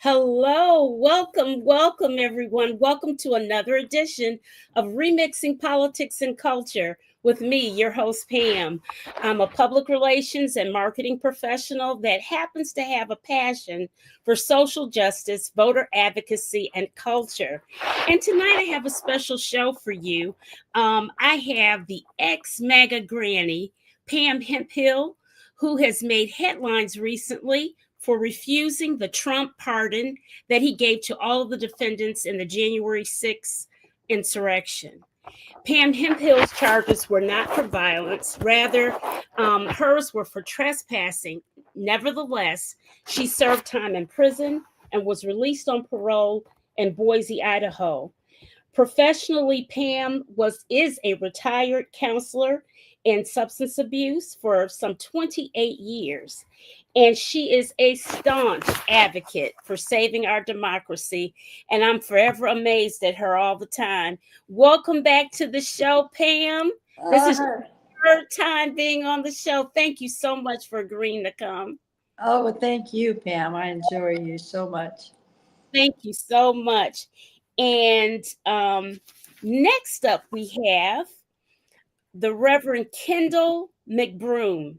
Hello, welcome, everyone. Welcome to another edition of Remixing Politics and Culture with me, your host, Pam. I'm a public relations and marketing professional that happens to have a passion for social justice, voter advocacy, and culture. And tonight I have a special show for you. I have the ex-MAGA granny, Pam Hemphill, who has made headlines recently for refusing the Trump pardon that he gave to all of the defendants in the January 6th insurrection. Pam Hemphill's charges were not for violence, rather, hers were for trespassing. Nevertheless, she served time in prison and was released on parole in Boise, Idaho. Professionally, Pam is a retired counselor in substance abuse for some 28 years. And she is a staunch advocate for saving our democracy. And I'm forever amazed at her all the time. Welcome back to the show, Pam. This is your third time being on the show. Thank you so much for agreeing to come. Oh, well, thank you, Pam. I enjoy you so much. Thank you so much. And next up, we have the Reverend Kendal McBroom.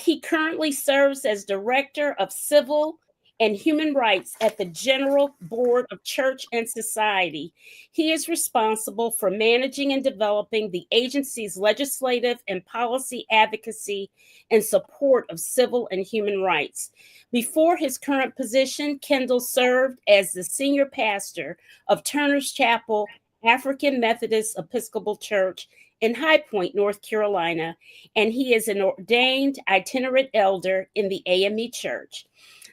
He currently serves as Director of Civil and Human Rights at the General Board of Church and Society. He is responsible for managing and developing the agency's legislative and policy advocacy and support of civil and human rights. Before his current position, Kendal served as the senior pastor of Turner's Chapel African Methodist Episcopal Church in High Point, North Carolina, and he is an ordained itinerant elder in the AME Church.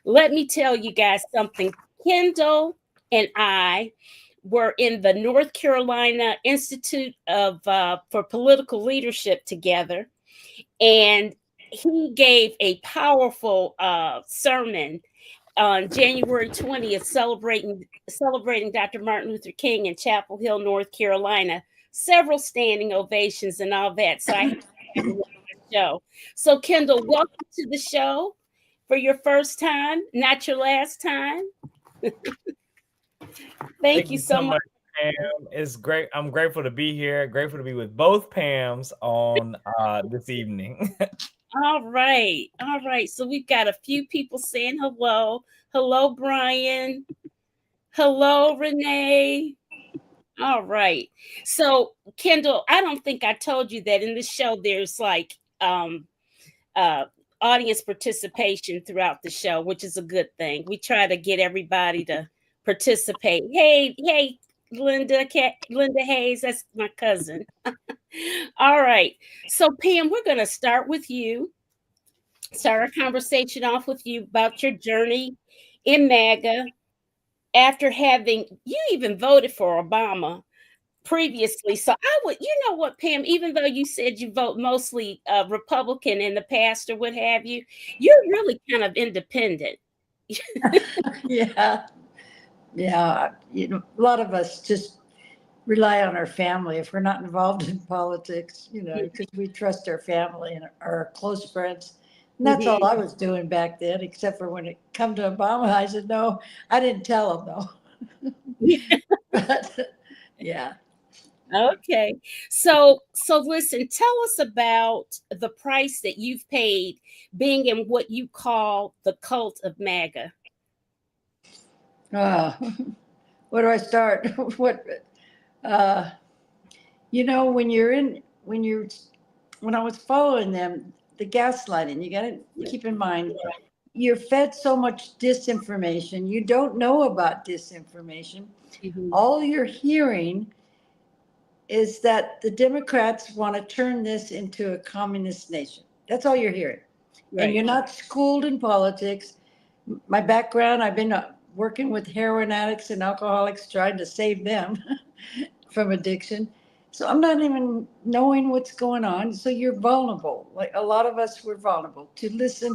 Let me tell you guys something. Kendal and I were in the North Carolina Institute for Political Leadership together, and he gave a powerful sermon on January 20th, celebrating Dr. Martin Luther King in Chapel Hill, North Carolina. Several standing ovations and all that. So I have the show. So Kendal, welcome to the show for your first time, not your last time. Thank you so much. Pam. It's great. I'm grateful to be here. Grateful to be with both Pams on this evening. All right. So we've got a few people saying hello. Hello, Brian. Hello, Renee. All right. So, Kendal, I don't think I told you that in the show there's like audience participation throughout the show, which is a good thing. We try to get everybody to participate. Hey, Linda Hayes, that's my cousin. All right. So, Pam, we're going to start our conversation off with you about your journey in MAGA. After you even voted for Obama previously. So you know what, Pam, even though you said you vote mostly Republican in the past or what have you, you're really kind of independent. Yeah. You know, a lot of us just rely on our family if we're not involved in politics, because we trust our family and our close friends. And that's all I was doing back then, except for when it come to Obama, I said, no, I didn't tell him, though. But, yeah. Okay. So listen, tell us about the price that you've paid being in what you call the cult of MAGA. Where do I start? When I was following them, the gaslighting, you got to keep in mind, you're fed so much disinformation. You don't know about disinformation. Mm-hmm. All you're hearing is that the Democrats want to turn this into a communist nation. That's all you're hearing. Right. And you're not schooled in politics. My background, I've been working with heroin addicts and alcoholics, trying to save them from addiction. So I'm not even knowing what's going on. So you're vulnerable. Like a lot of us were vulnerable to listen.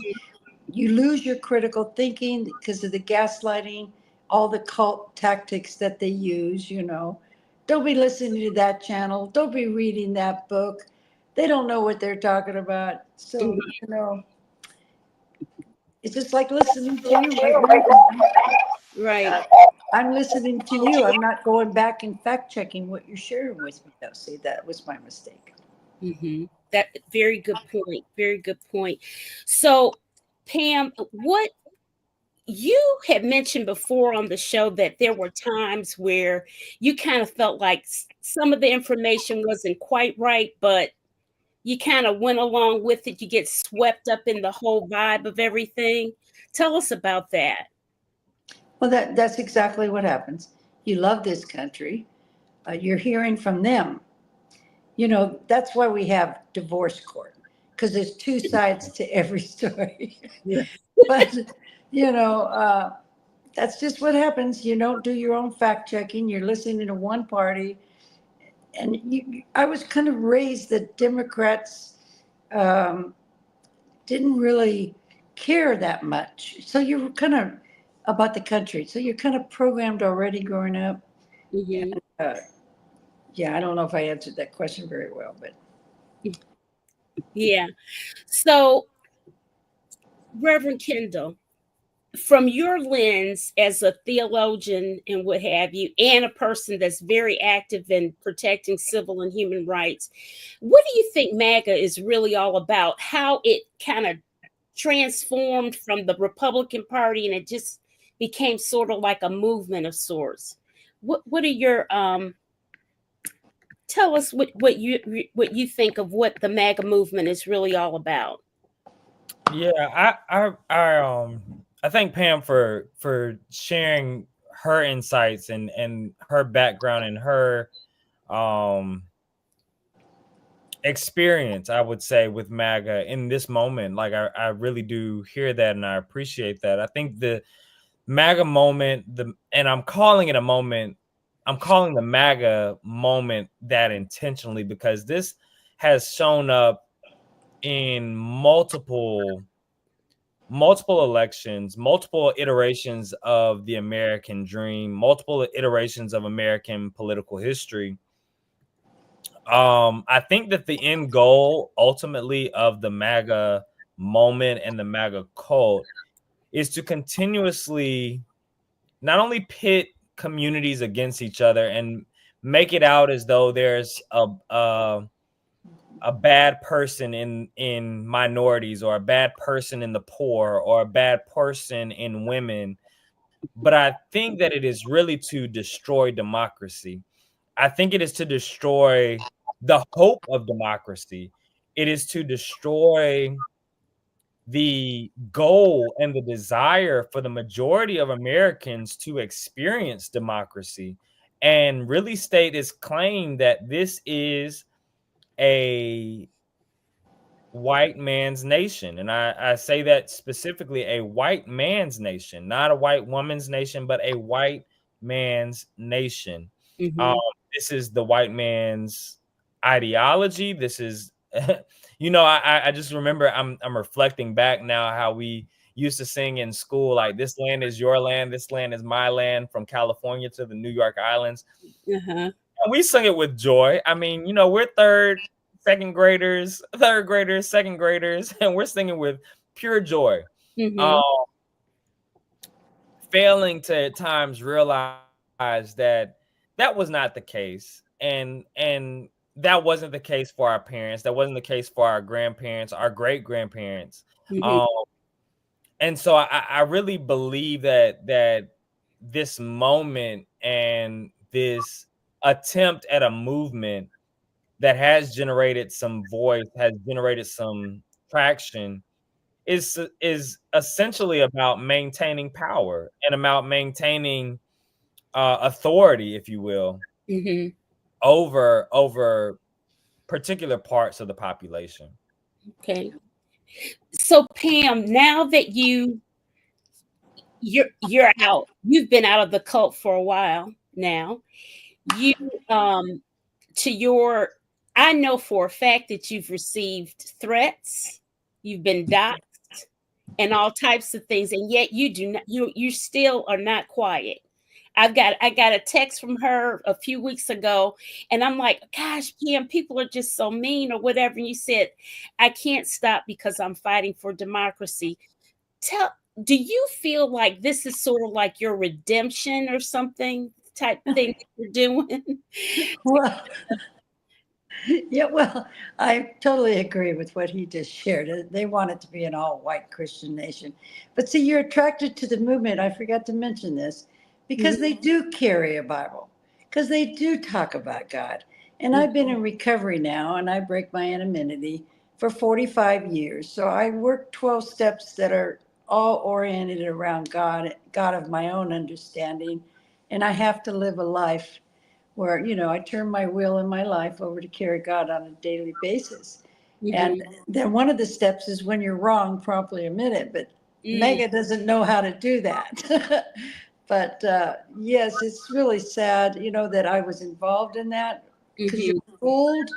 You lose your critical thinking because of the gaslighting, all the cult tactics that they use, Don't be listening to that channel. Don't be reading that book. They don't know what they're talking about. So, it's just like listening to you right now. Right. I'm listening to you. I'm not going back and fact checking what you're sharing with me. Though, see, that was my mistake. That very good point. Very good point. So, Pam, what you had mentioned before on the show that there were times where you kind of felt like some of the information wasn't quite right, but you kind of went along with it. You get swept up in the whole vibe of everything. Tell us about that. Well, that's exactly what happens. You love this country. You're hearing from them. You know, that's why we have divorce court, because there's two sides to every story. Yeah. But, you know, that's just what happens. You don't do your own fact checking. You're listening to one party. And I was kind of raised that Democrats um, didn't really care that much. So you're kind of about the country. So you're kind of programmed already growing up. Mm-hmm. Uh, yeah, I don't know if I answered that question very well, but Yeah. So, Reverend Kendall, from your lens as a theologian and what have you, and a person that's very active in protecting civil and human rights, what do you think MAGA is really all about? How it kind of transformed from the Republican Party and it just became sort of like a movement of sorts. What are your tell us what you think of what the MAGA movement is really all about? Yeah, I thank Pam for sharing her insights and her background and her um experience, I would say, with MAGA in this moment. Like I really do hear that and I appreciate that. I think the MAGA moment, and I'm calling it a moment, I'm calling the MAGA moment that intentionally because this has shown up in multiple elections, multiple iterations of the American dream, multiple iterations of American political history. I think that the end goal ultimately of the MAGA moment and the MAGA cult is to continuously not only pit communities against each other and make it out as though there's a bad person in minorities or a bad person in the poor or a bad person in women, but I think that it is really to destroy democracy. I think it is to destroy the hope of democracy. It is to destroy the goal and the desire for the majority of Americans to experience democracy and really state its claim that this is a white man's nation. And I say that specifically a white man's nation, not a white woman's nation, but a white man's nation. Um, Mm-hmm. this is the white man's ideology. This is, I just remember I'm reflecting back now how we used to sing in school, like this land is your land, this land is my land, from California to the New York Islands. Uh-huh. And we sung it with joy. I mean, we're second graders, third graders, second graders, and we're singing with pure joy. Um, Mm-hmm. Failing to at times realize that that was not the case, and that wasn't the case for our parents. That wasn't the case for our grandparents, our great grandparents. Mm-hmm. Um, and so I really believe that this moment and this attempt at a movement that has generated some voice, has generated some traction, is essentially about maintaining power and about maintaining authority, if you will, Mm-hmm. over particular parts of the population. Okay. So, Pam, now that you're out, you've been out of the cult for a while now. You um to your I know for a fact that you've received threats, you've been doxxed, and all types of things, and yet you do not you still are not quiet. I got a text from her a few weeks ago, and I'm like, gosh, Pam, people are just so mean or whatever. And you said, I can't stop because I'm fighting for democracy. Tell do you feel like this is sort of like your redemption or something type thing that you're doing? Well, yeah, well, I totally agree with what he just shared. They want it to be an all-white Christian nation. But see, you're attracted to the movement. I forgot to mention this because Mhm, they do carry a Bible, because they do talk about God. And mhm, I've been in recovery now, and I break my anonymity for 45 years. So I work 12 steps that are all oriented around God, God of my own understanding. And I have to live a life where, I turn my will and my life over to carry God on a daily basis. And mhm, then one of the steps is when you're wrong, promptly admit it. But mm, Mega doesn't know how to do that. But yes, it's really sad, that I was involved in that because you're mhm, fooled.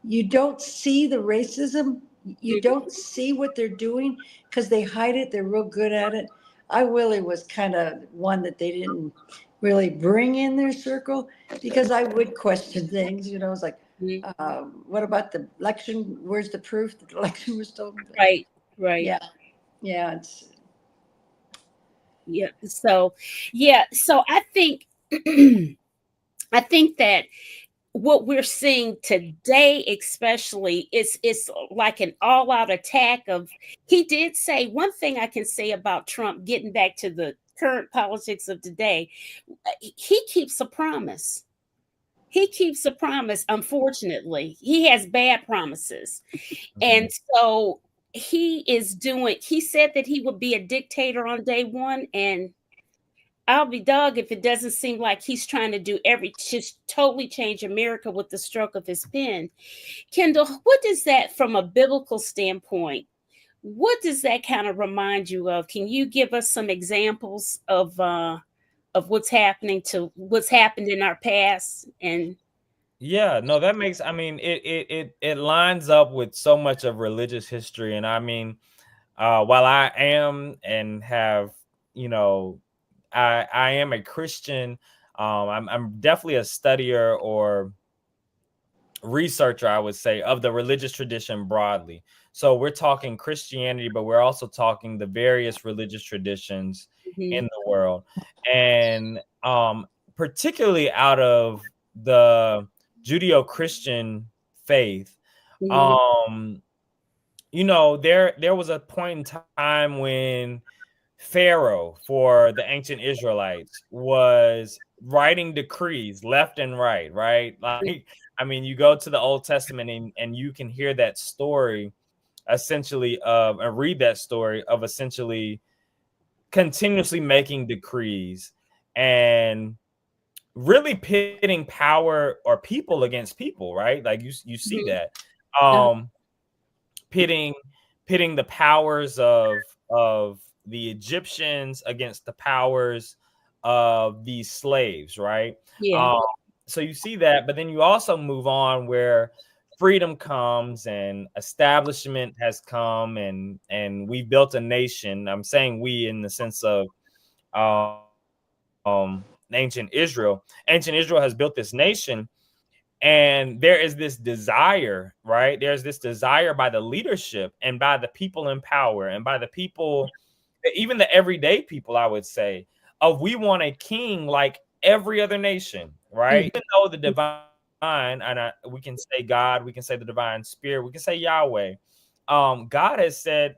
You don't see the racism. You mhm. don't see what they're doing because they hide it. They're real good at it. I really was kind of one that they didn't really bring in their circle because I would question things. It's like, Mhm. what about the election? Where's the proof that the election was stolen? But Right, right. yeah, yeah, it's Yeah. So, yeah. So I think, I think that what we're seeing today, especially, is like an all-out attack of. He did say one thing I can say about Trump. Getting back to the current politics of today, he keeps a promise. He keeps a promise. Unfortunately, he has bad promises. Mhm. And so he said that he would be a dictator on day one. And I'll be dog if it doesn't seem like he's trying to do just totally change America with the stroke of his pen. Kendall, what does that, from a biblical standpoint, what does that kind of remind you of? Can you give us some examples of what's happened in our past? And Yeah, no, that makes, I mean, it lines up with so much of religious history. And I mean, while I am and have, you know, I am a Christian, I'm definitely a studier or researcher, I would say, of the religious tradition broadly. So we're talking Christianity, but we're also talking the various religious traditions in mhm, the world. And particularly out of the Judeo-Christian faith, mhm, um, there was a point in time when Pharaoh for the ancient Israelites was writing decrees left and right, right? Like, I mean, you go to the Old Testament and you can hear that story essentially of, and read that story of essentially continuously making decrees and really pitting power or people against people, right? Like you see mhm, that. uh, Um pitting pitting the powers of the Egyptians against the powers of these slaves, right? yeah, Um, so you see that, but then you also move on where freedom comes and establishment has come and we built a nation. I'm saying we in the sense of ancient Israel. Ancient Israel has built this nation, and there is this desire, right? There's this desire by the leadership and by the people in power and by the people, even the everyday people, I would say, of we want a king like every other nation, right? mhm, Even though the divine, and we can say God, we can say the divine spirit, we can say Yahweh. God has said,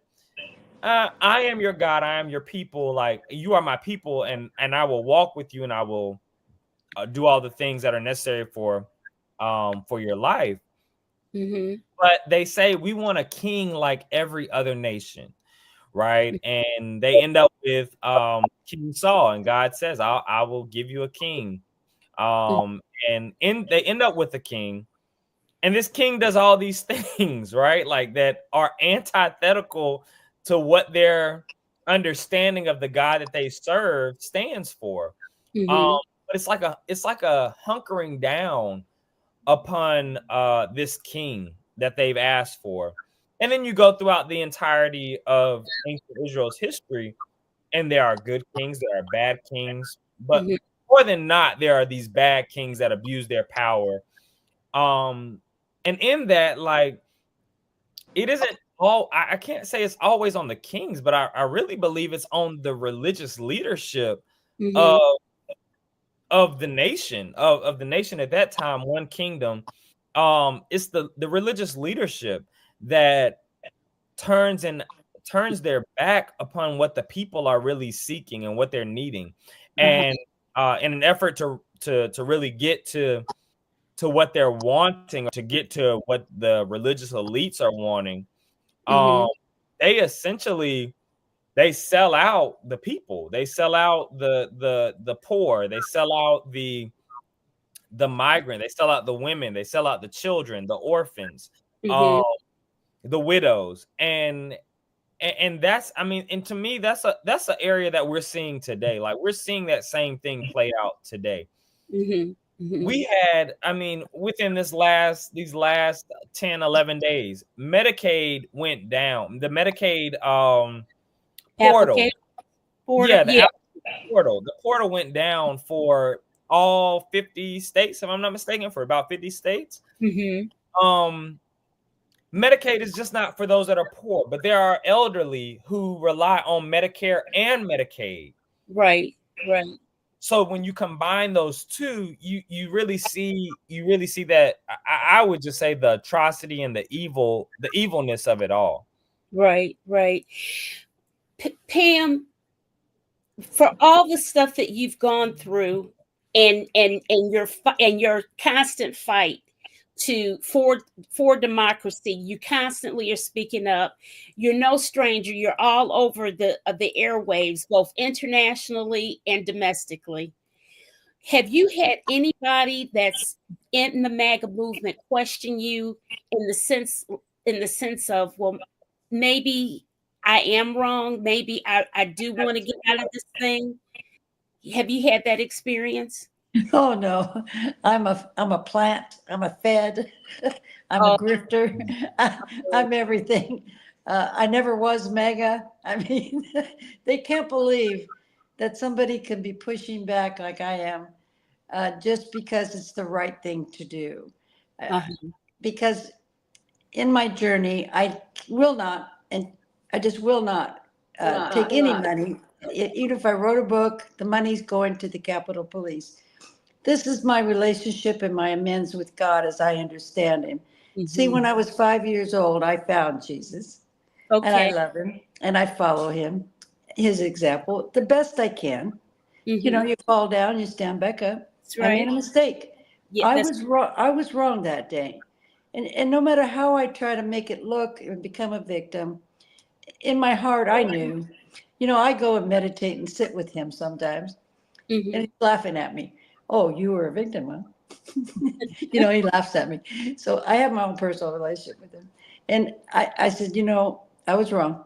I am your God, I am your people, like you are my people, and I will walk with you, and I will do all the things that are necessary for your life. mhm, But they say we want a king like every other nation, right? And they end up with King Saul, and God says, I will give you a king. mhm, Um, they end up with a king, and this king does all these things, right? Like that are antithetical to what their understanding of the God that they serve stands for. Um, mhm, but it's like a hunkering down upon this king that they've asked for. And then you go throughout the entirety of ancient Israel's history, and there are good kings, there are bad kings, but mhm, more than not, there are these bad kings that abuse their power. Um, and in that, like it isn't all, I can't say it's always on the kings, but I really believe it's on the religious leadership of the nation, of the nation at that time, one kingdom. It's the religious leadership that turns their back upon what the people are really seeking and what they're needing. And in an effort to really get to what they're wanting, or to get to what the religious elites are wanting, they essentially, they sell out the people, they sell out the poor, they sell out the migrant, they sell out the women, they sell out the children, the orphans, the widows. And that's, I mean, and to me, that's an area that we're seeing today. Like, we're seeing that same thing play out today. We had, I mean, within these last 10, 11 days, Medicaid went down. The Medicaid portal. Yeah, the portal. The portal went down for all 50 states, if I'm not mistaken, for about 50 states. Medicaid is just not for those that are poor, but there are elderly who rely on Medicare and Medicaid. Right. So when you combine those two, you really see that, I would just say, the atrocity and the evilness of it all. Right. Pam, for all the stuff that you've gone through, and your constant fight for democracy, you constantly are speaking up. You're no stranger. You're all over the airwaves, both internationally and domestically. Have you had anybody that's in the MAGA movement question you in the sense of, well, maybe I am wrong, maybe I do want to get out of this thing? Have you had that experience? Oh no, I'm a plant. I'm a fed. I'm a grifter. I'm everything. I never was MAGA. I mean, they can't believe that somebody can be pushing back like I am, just because it's the right thing to do. Because in my journey, I will not, and I just will not take any money. Even if I wrote a book, the money's going to the Capitol Police. This is my relationship and my amends with God as I understand him. See, when I was 5 years old, I found Jesus. And I love him and I follow him, his example, the best I can. You know, you fall down, you stand back up. That's right. I made a mistake. Yeah, I was wrong that day. And no matter how I try to make it look and become a victim, in my heart, I knew. You know, I go and meditate and sit with him sometimes. And he's laughing at me. Oh, you were a victim, huh? You know, he laughs at me. So I have my own personal relationship with him. And I said, you know, I was wrong.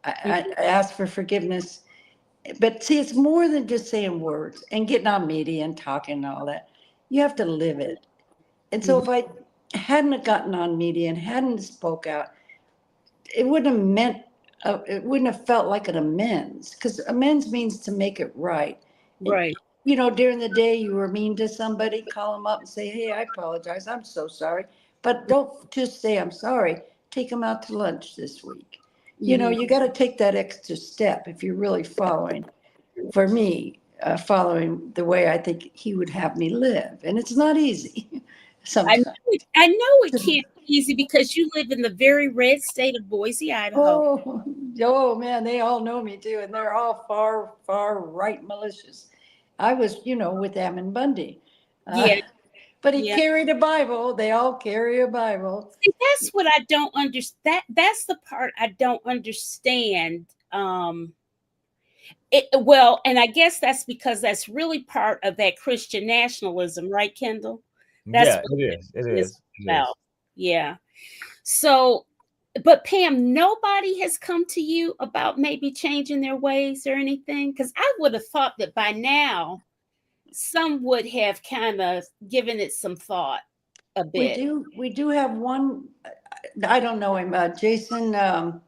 I asked for forgiveness. But see, it's more than just saying words and getting on media and talking and all that. You have to live it. And so if I hadn't gotten on media and hadn't spoke out, it wouldn't have meant, it wouldn't have felt like an amends, because amends means to make it right. Right. You know, during the day you were mean to somebody, call them up and say, hey, I apologize. I'm so sorry. But don't just say, I'm sorry. Take them out to lunch this week. You know, you got to take that extra step if you're really following, for me, following the way I think he would have me live. And it's not easy sometimes. I know it can't be easy because you live in the very red state of Boise, Idaho. Oh man, they all know me too. And they're all far, far right malicious. I was, you know, with Ammon Bundy. But he carried a Bible. They all carry a Bible. See, that's what I don't understand. That's the part I don't understand. Well, and I guess that's because that's really part of that Christian nationalism, right, Kendall? That's it is. About. Yeah. So, but Pam, nobody has come to you about maybe changing their ways or anything? Because I would have thought that by now, some would have kind of given it some thought a bit. We do have one. I don't know him, Jason. I'm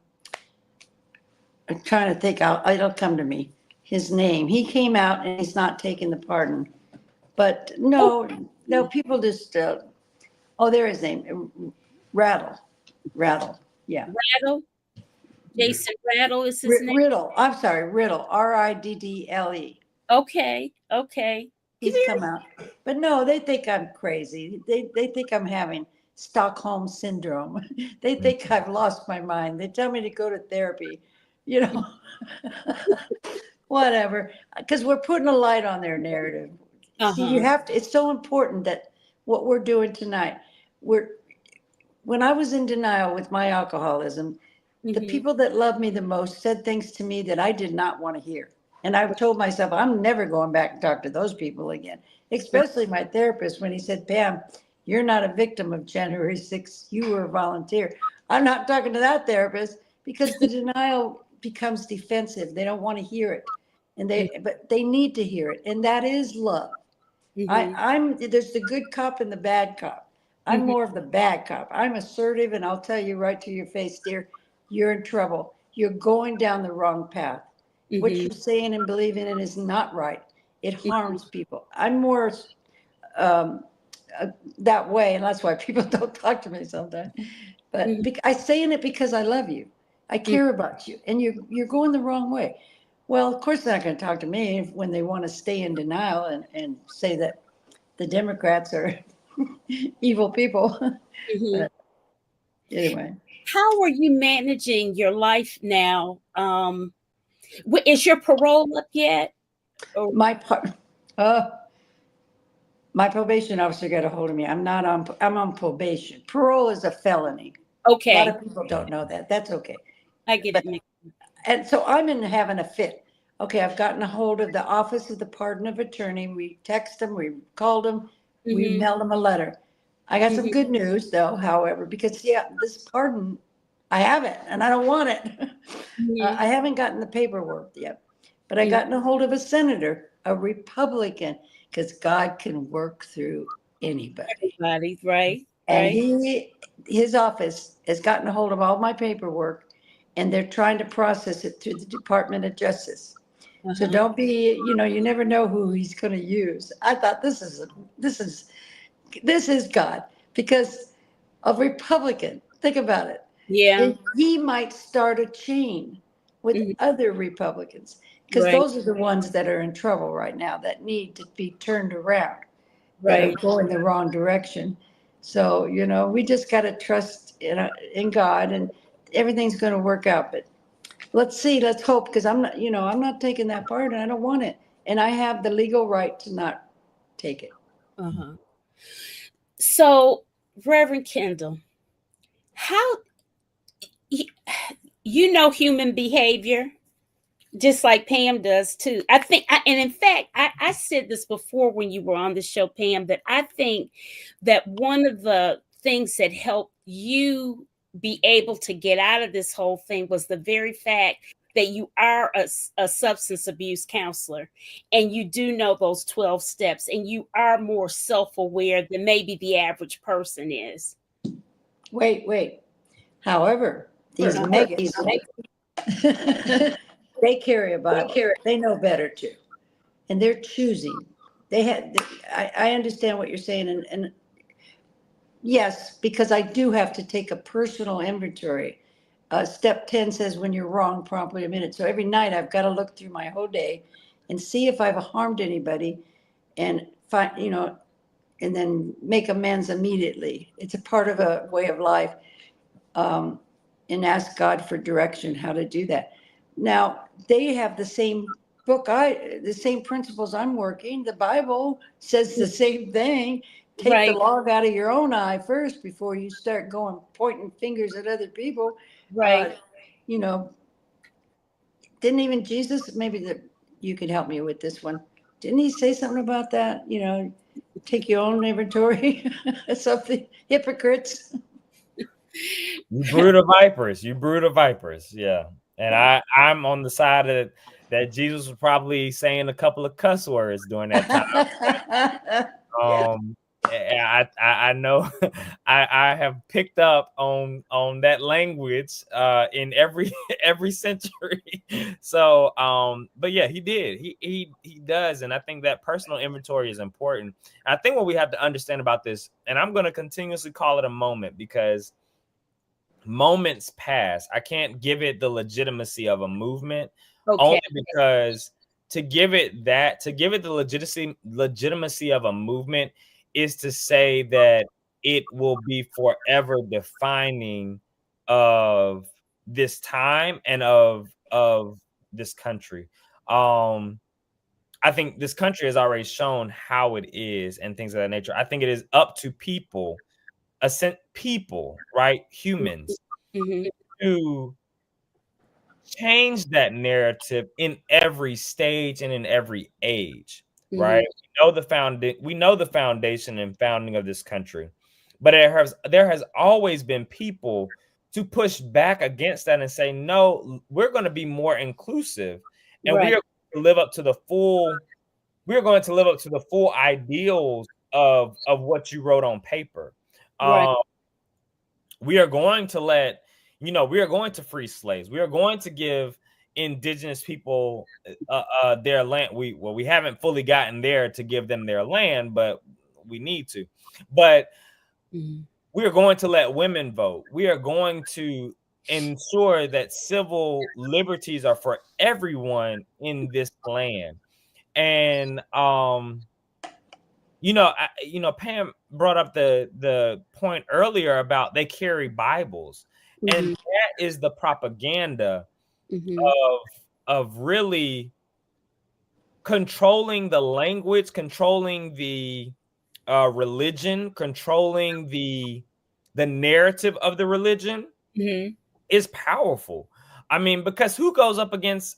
trying to think. It'll come to me. His name. He came out and he's not taking the pardon. But no, people just. Oh, there his name. Rattle. Yeah. Rattle. Jason Rattle is his name. Riddle. I'm sorry, Riddle. Riddle. Okay. Okay. He's come out. But no, they think I'm crazy. They think I'm having Stockholm syndrome. They think I've lost my mind. They tell me to go to therapy, you know. Whatever. Because we're putting a light on their narrative. See, you have to, it's so important that what we're doing tonight, when I was in denial with my alcoholism, the people that love me the most said things to me that I did not want to hear. And I've told myself, I'm never going back and talk to those people again, especially my therapist when he said, Pam, you're not a victim of January 6th. You were a volunteer. I'm not talking to that therapist because the denial becomes defensive. They don't want to hear it. But they need to hear it. And that is love. There's the good cop and the bad cop. I'm more of the bad cop. I'm assertive and I'll tell you right to your face, dear, you're in trouble. You're going down the wrong path. What you're saying and believing in is not right. It harms people. I'm more that way, and that's why people don't talk to me sometimes. But I saying it because I love you. I care about you, and you're going the wrong way. Well, of course, they're not going to talk to me when they want to stay in denial and say that the Democrats are evil people. But anyway. How are you managing your life now? Is your parole up yet? Or? My probation officer got a hold of me. I'm on probation. Parole is a felony. Okay. A lot of people don't know that. That's okay. I get it. And so I'm having a fit. Okay, I've gotten a hold of the Office of the Pardon of Attorney. We text them, we called them, we mailed them a letter. I got some good news though, however, because this pardon, I have it and I don't want it. I haven't gotten the paperwork yet, but I gotten a hold of a senator, a Republican, because God can work through anybody. Everybody, right? And his office has gotten a hold of all my paperwork, and they're trying to process it through the Department of Justice. So don't be, you never know who he's going to use. I thought this is God, because a Republican, think about it. Yeah. He might start a chain with other Republicans, because those are the ones that are in trouble right now that need to be turned around, that are going the wrong direction. So, we just got to trust in God, and everything's going to work out. But let's see, let's hope, because I'm not taking that part, and I don't want it. And I have the legal right to not take it. So, Reverend Kendal, how human behavior, just like Pam does too. I think, and in fact, I said this before when you were on the show, Pam, that I think that one of the things that helped you be able to get out of this whole thing was the very fact that you are a substance abuse counselor, and you do know those 12 steps, and you are more self-aware than maybe the average person is. Wait. However, these MAGAs, they carry a Bible. They know better too. And they're choosing. I understand what you're saying. And yes, because I do have to take a personal inventory. Step 10 says when you're wrong, promptly admit it. So every night I've got to look through my whole day and see if I've harmed anybody, and find, and then make amends immediately. It's a part of a way of life. And ask God for direction how to do that. Now, they have the same book, the same principles I'm working. The Bible says the same thing. Take the log out of your own eye first before you start pointing fingers at other people. Right. Didn't even Jesus, maybe you could help me with this one. Didn't he say something about that? Take your own inventory, something, hypocrites. You brood of vipers. Yeah. And I'm on the side of that Jesus was probably saying a couple of cuss words during that time. I know I have picked up on that language in every century. So but yeah, he did. He does. And I think that personal inventory is important. I think what we have to understand about this, and I'm going to continuously call it a moment, because moments pass. I can't give it the legitimacy of a movement, Okay. only because to give it the legitimacy of a movement is to say that it will be forever defining of this time and of this country. I think this country has already shown how it is and things of that nature. I think it is up to people, right? Humans to change that narrative in every stage and in every age, right? We know the foundation and founding of this country, but there has always been people to push back against that and say, no, we're going to be more inclusive, and Right. we are going to live up to the full ideals of what you wrote on paper. Right. We are going to we are going to free slaves. We are going to give indigenous people their land. We haven't fully gotten there to give them their land, but we need to. But we are going to let women vote. We are going to ensure that civil liberties are for everyone in this land. And Pam brought up the point earlier about they carry Bibles, and that is the propaganda of really controlling the language, controlling the religion, controlling the narrative of the religion is powerful. I mean, because who goes up against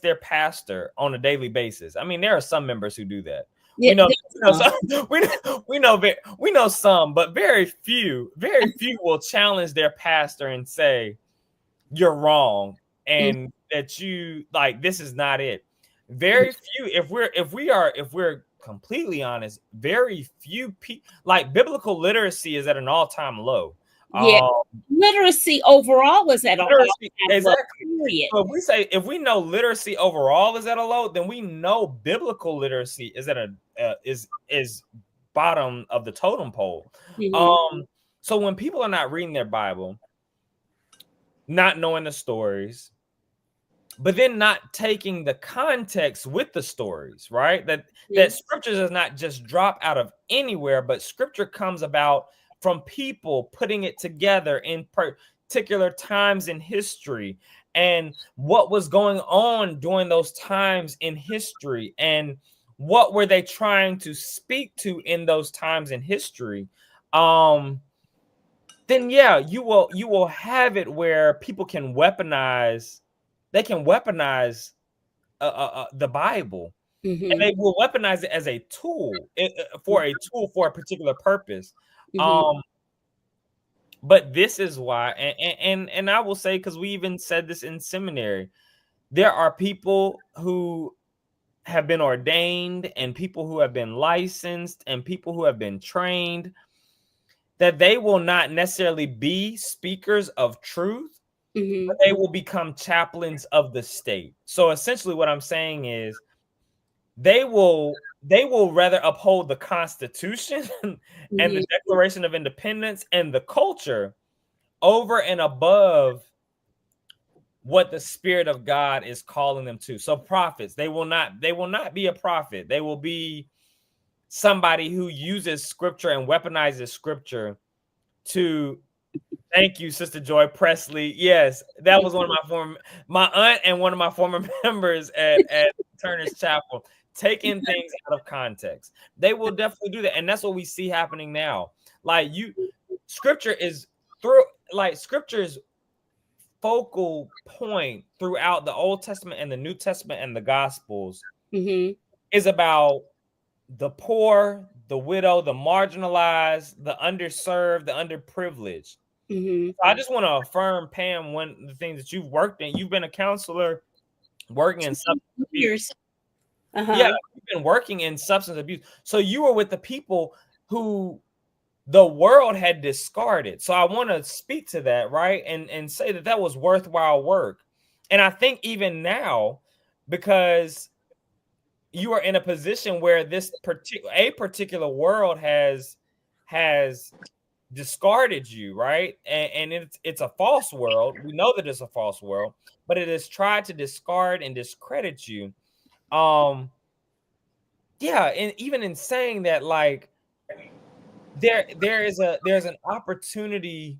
their pastor on a daily basis? I mean, there are some members who do that. Yeah, we know some, but very few will challenge their pastor and say you're wrong and that you like this is not it. Very few, if we're completely honest, very few people, like biblical literacy is at an all-time low. Yeah, literacy overall is at a literacy, exactly. Low, so if we know literacy overall is at a low, then we know biblical literacy is at a is bottom of the totem pole. So when people are not reading their Bible, not knowing the stories, but then not taking the context with the stories, right? That scripture does not just drop out of anywhere, but scripture comes about from people putting it together in particular times in history and what was going on during those times in history and what were they trying to speak to in those times in history. Then yeah, you will have it where people can weaponize the Bible, and they will weaponize it as a tool for a particular purpose. But this is why, and I will say, because we even said this in seminary, there are people who have been ordained and people who have been licensed and people who have been trained that they will not necessarily be speakers of truth, but they will become chaplains of the state. So essentially what I'm saying is they will rather uphold the Constitution and the Declaration of Independence and the culture over and above what the Spirit of God is calling them to. So prophets, they will not be a prophet. They will be somebody who uses scripture and weaponizes scripture to thank you, Sister Joy Presley. Yes, that was one of my aunt and one of my former members at Turner's Chapel, taking things out of context. They will definitely do that. And that's what we see happening now. Like scripture's focal point throughout the Old Testament and the New Testament and the Gospels is about the poor, the widow, the marginalized, the underserved, the underprivileged. So I just want to affirm, Pam, one of the things that you've worked in. You've been a counselor working in substance abuse. Yeah, you've been working in substance abuse. So you were with the people who the world had discarded. So I want to speak to that, right? And say that was worthwhile work. And I think even now, because you are in a position where this particular world has discarded you, right? And it's a false world. We know that it's a false world, but it has tried to discard and discredit you. Yeah, and even in saying that, like, there's an opportunity,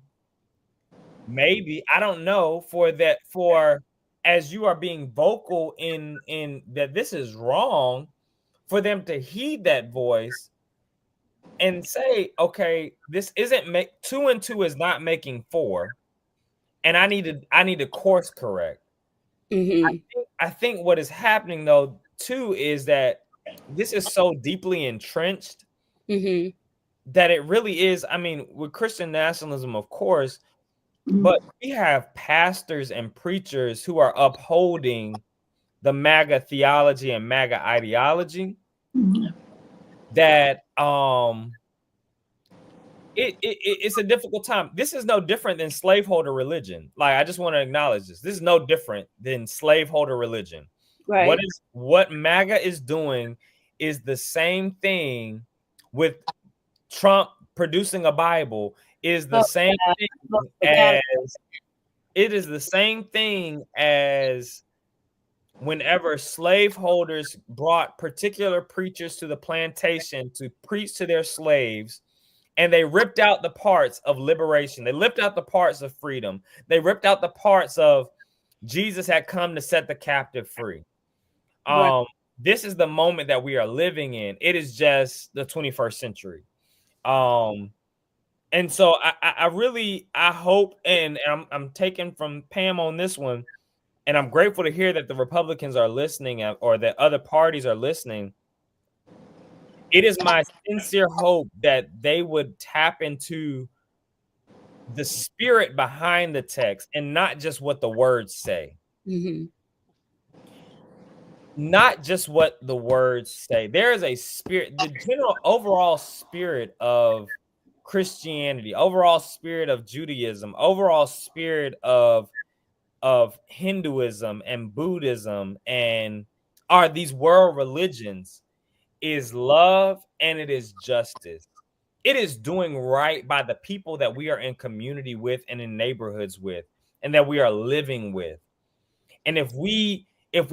maybe, I don't know, for as you are being vocal in that this is wrong, for them to heed that voice and say, okay, this isn't make 2 and 2 is not making 4, and I need to course correct. I think what is happening though too is that this is so deeply entrenched that it really is. I mean, with Christian nationalism, of course, but we have pastors and preachers who are upholding the MAGA theology and MAGA ideology that it's a difficult time. This is no different than slaveholder religion. Like, I just want to acknowledge this. This is no different than slaveholder religion. Right. What MAGA is doing is the same thing with Trump producing a Bible, is the same thing as it is the same thing as whenever slaveholders brought particular preachers to the plantation to preach to their slaves, and they ripped out the parts of liberation. They ripped out the parts of freedom. They ripped out the parts of Jesus had come to set the captive free. Right. This is the moment that we are living in. It is just the 21st century. And so I really, I hope, and I'm taking from Pam on this one, and I'm grateful to hear that the Republicans are listening, or that other parties are listening. It is my sincere hope that they would tap into the spirit behind the text and not just what the words say. Not just what the words say. There is a spirit, the general overall spirit of Christianity, overall spirit of Judaism, overall spirit of Hinduism and Buddhism and are these world religions, is love and it is justice. It is doing right by the people that we are in community with and in neighborhoods with and that we are living with. And if we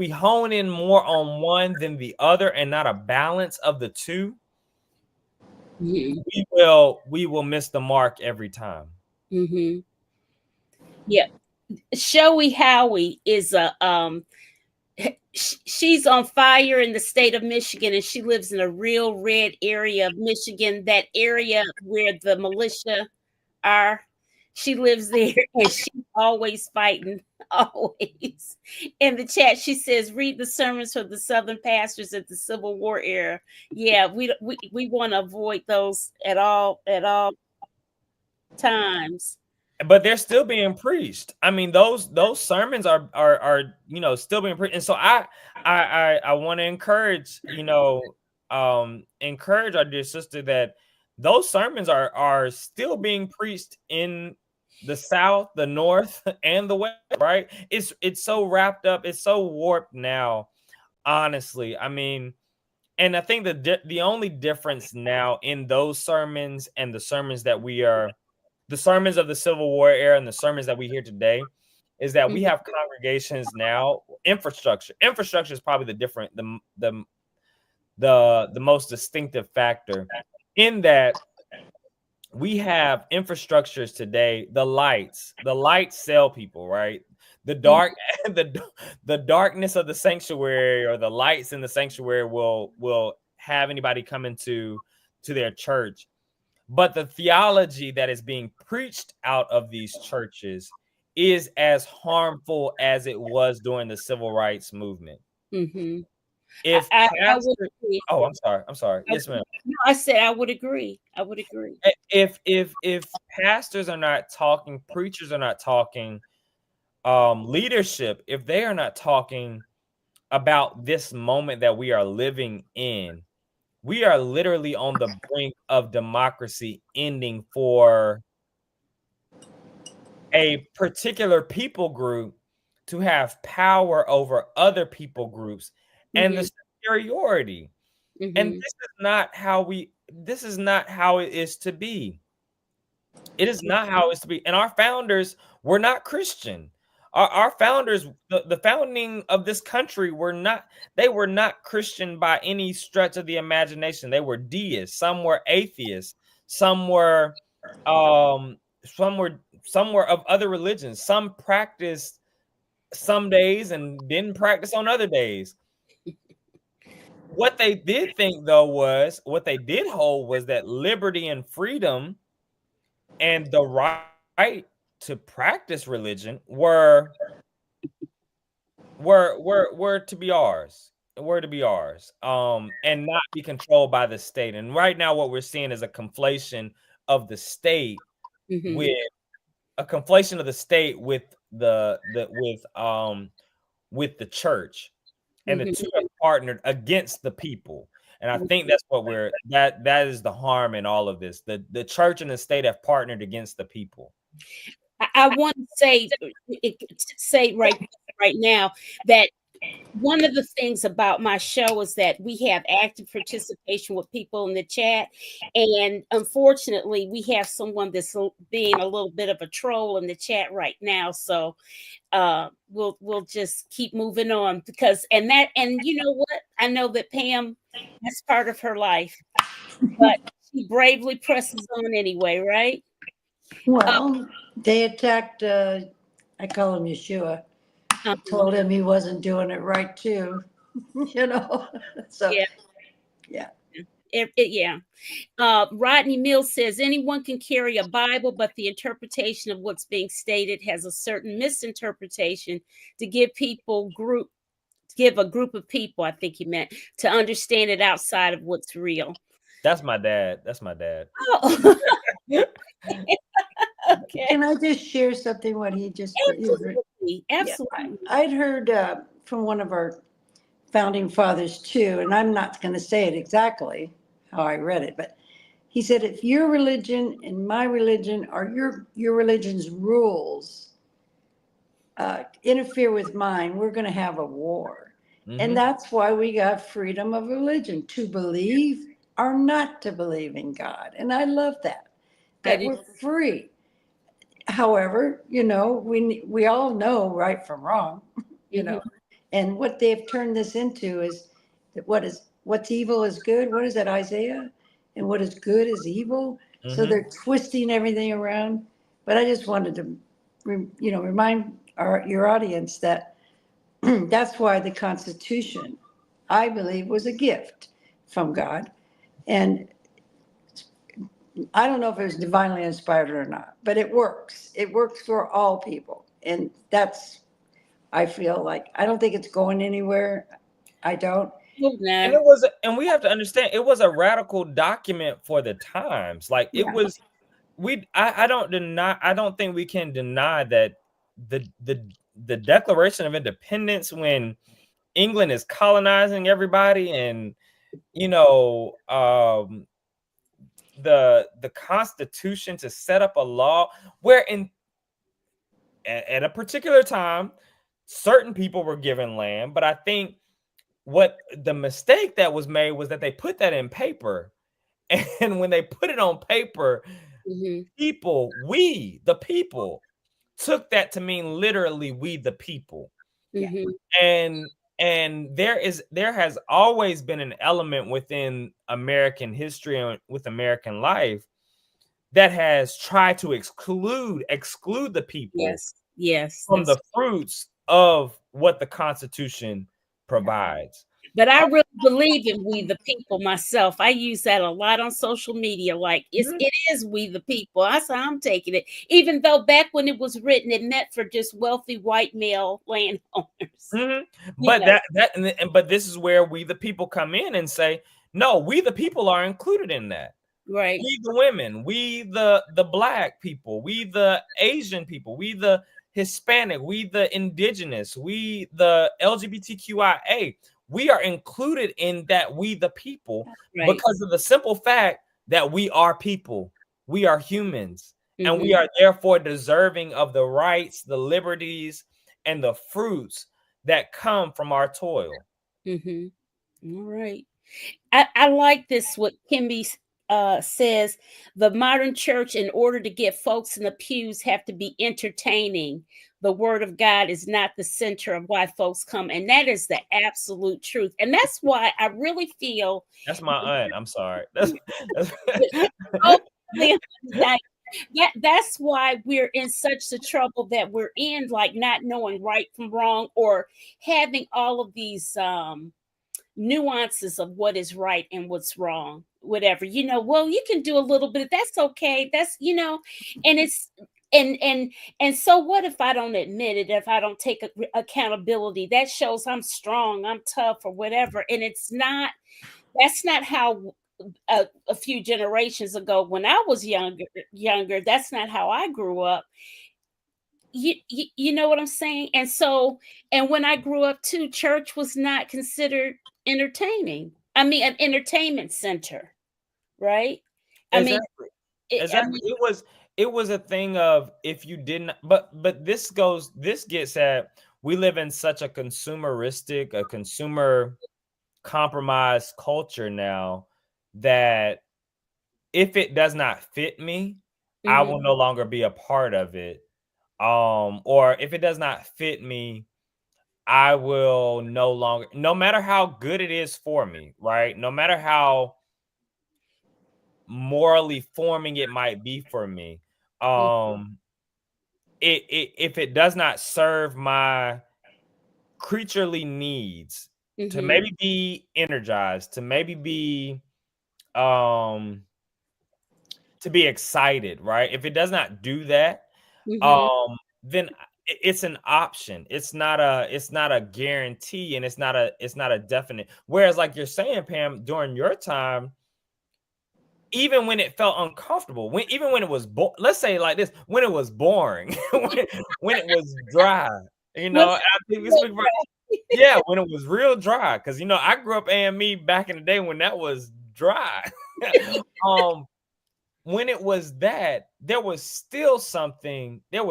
hone in more on one than the other and not a balance of the two, we will miss the mark every time. Yeah. Showy Howie is a she's on fire in the state of Michigan, and she lives in a real red area of Michigan, that area where the militia are. She lives there, and she's always fighting, always. In the chat, she says, "Read the sermons from the Southern pastors at the Civil War era." Yeah, we want to avoid those at all times. But they're still being preached. I mean, those sermons are still being preached. And so I want to encourage, encourage our dear sister that those sermons are still being preached in the South, the North, and the West, right? It's so wrapped up, it's so warped now, honestly. I mean, and I think the only difference now in those sermons and the sermons that the sermons of the Civil War era and the sermons that we hear today is that we have congregations now. Infrastructure is probably the most distinctive factor, in that we have infrastructures today. The lights sell people, right? The dark the darkness of the sanctuary, or the lights in the sanctuary, will have anybody come into their church. But the theology that is being preached out of these churches is as harmful as it was during the civil rights movement. If I would agree. Oh, I'm sorry. Yes, ma'am. No, I said I would agree. If pastors are not talking, preachers are not talking, leadership, if they are not talking about this moment that we are living in, we are literally on the brink of democracy ending for a particular people group to have power over other people groups and the superiority. And this is not how it is to be. It is not how it's to be. And our founders were not Christian. Our founders, the founding of this country they were not Christian by any stretch of the imagination. They were deists. Some were atheists. Some were some were of other religions. Some practiced some days and didn't practice on other days. What they did think, though, was what they did hold was that liberty and freedom and the right to practice religion were to be ours. Were to be ours. And not be controlled by the state. And right now, what we're seeing is a conflation of the state with with the church. And the two have partnered against the people. And I think that's what that is the harm in all of this. The church and the state have partnered against the people. I want to say right now that one of the things about my show is that we have active participation with people in the chat, and unfortunately we have someone that's being a little bit of a troll in the chat right now, so we'll just keep moving on, because and you know what, I know that Pam, that's part of her life, but she bravely presses on anyway, right? Well, they attacked, I call him Yeshua, told him he wasn't doing it right too, so yeah. Yeah. Rodney Mills says anyone can carry a Bible, but the interpretation of what's being stated has a certain misinterpretation to give a group of people, I think he meant, to understand it outside of what's real. That's my dad. Oh. Okay. Can I just share something? What he just absolutely. Yeah, I'd heard from one of our founding fathers too, and I'm not going to say it exactly how I read it, but he said, if your religion and my religion or your religion's rules interfere with mine, we're going to have a war. And that's why we got freedom of religion, to believe or not to believe in God. And I love that we're free. However, we all know right from wrong, and what they've turned this into is that what's evil is good. What is that, Isaiah? And what is good is evil. So they're twisting everything around. But I just wanted to, remind your audience that that's why the Constitution, I believe, was a gift from God. And I don't know if it was divinely inspired or not, but it works. It works for all people. And that's, I feel like, I don't think it's going anywhere. I don't. And we have to understand, it was a radical document for the times. Like it was, I don't think we can deny that the Declaration of Independence, when England is colonizing everybody, and the Constitution to set up a law where at a particular time certain people were given land. But I think what the mistake that was made was that they put that in paper, and when they put it on paper, people, we the people, took that to mean literally we the people. And there has always been an element within American history and with American life that has tried to exclude the people from the fruits of what the Constitution provides. But I really believe in we the people myself. I use that a lot on social media. Like it is we the people. That's how I'm taking it. Even though back when it was written, it meant for just wealthy white male landowners. But but this is where we the people come in and say, no, we the people are included in that. Right. We the women, we the Black people, we the Asian people, we the Hispanic, we the indigenous, we the LGBTQIA. We are included in that we the people because of the simple fact that we are people. We are humans, and we are therefore deserving of the rights, the liberties, and the fruits that come from our toil. All right. I like this, what Kimby says the modern church, in order to get folks in the pews, have to be entertaining. The word of God is not the center of why folks come. And that is the absolute truth. And that's why I really feel That's my aunt. I'm sorry. That's that's why we're in such the trouble that we're in, like not knowing right from wrong, or having all of these nuances of what is right and what's wrong, whatever. Well, you can do a little bit, that's okay, that's and it's and so what if I don't admit it, if I don't take accountability? That shows I'm strong, I'm tough, or whatever. And that's not how a few generations ago, when I was younger, that's not how I grew up. You know what I'm saying? And so, and when I grew up too, church was not considered entertaining. I mean, an entertainment center, right? I mean, exactly. Exactly. It was a thing of, if you didn't, but this gets at, we live in such a consumer compromised culture now, that if it does not fit me, I will no longer be a part of it. Or if it does not fit me, I will no longer, no matter how good it is for me, right? No matter how morally forming it might be for me, if it does not serve my creaturely needs to maybe be energized, to maybe be to be excited, right? If it does not do that, then it's an option. It's not a guarantee, and it's not a definite. Whereas, like you're saying, Pam, during your time, even when it felt uncomfortable, even when it was let's say like this, when it was boring, when it was dry, I think we speak about, yeah, when it was real dry, because I grew up AME back in the day when that was dry. When it was that, there was still something that